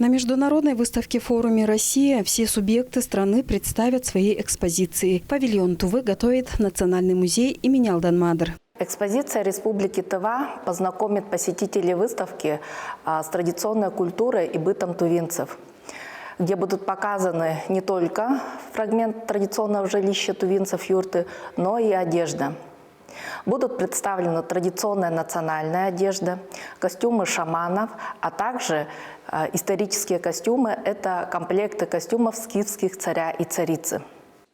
На международной выставке-форуме «Россия» все субъекты страны представят свои экспозиции. Павильон Тувы готовит Национальный музей имени Алдан-Мадр. Экспозиция Республики Тыва познакомит посетителей выставки с традиционной культурой и бытом тувинцев, где будут показаны не только фрагмент традиционного жилища тувинцев юрты, но и одежда. Будут представлены традиционная национальная одежда, костюмы шаманов, а также исторические костюмы – это комплекты костюмов скифских царя и царицы.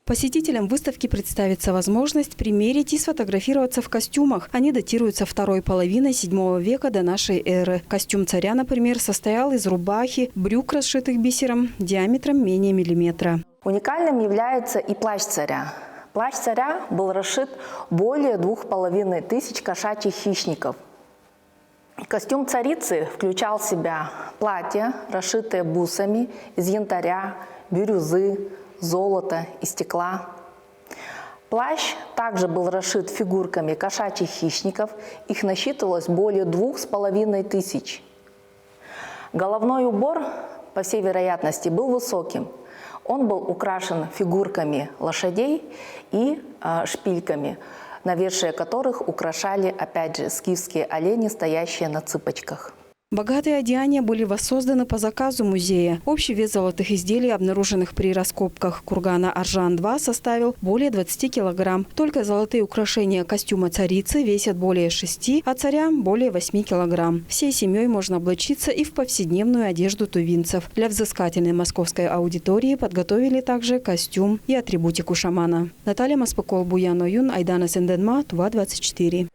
Посетителям выставки представится возможность примерить и сфотографироваться в костюмах. Они датируются второй половиной VII века до нашей эры. Костюм царя, например, состоял из рубахи, брюк, расшитых бисером, диаметром менее миллиметра. Уникальным является и плащ царя. Плащ царя был расшит более 2500 кошачьих хищников. Костюм царицы включал в себя платье, расшитое бусами из янтаря, бирюзы, золота и стекла. Плащ также был расшит фигурками кошачьих хищников. Их насчитывалось более 2500. Головной убор, по всей вероятности, был высоким. Он был украшен фигурками лошадей и шпильками, навершие которых украшали, опять же, скифские олени, стоящие на цыпочках. Богатые одеяния были воссозданы по заказу музея. Общий вес золотых изделий, обнаруженных при раскопках кургана Аржан-2, составил более 20 килограмм. Только золотые украшения костюма царицы весят более 6, а царя – более 8 килограмм. Всей семьей можно облачиться и в повседневную одежду тувинцев. Для взыскательной московской аудитории подготовили также костюм и атрибутику шамана. Наталья Маспакол, Буян Оюн, Айдана Сенденма, Тува 24.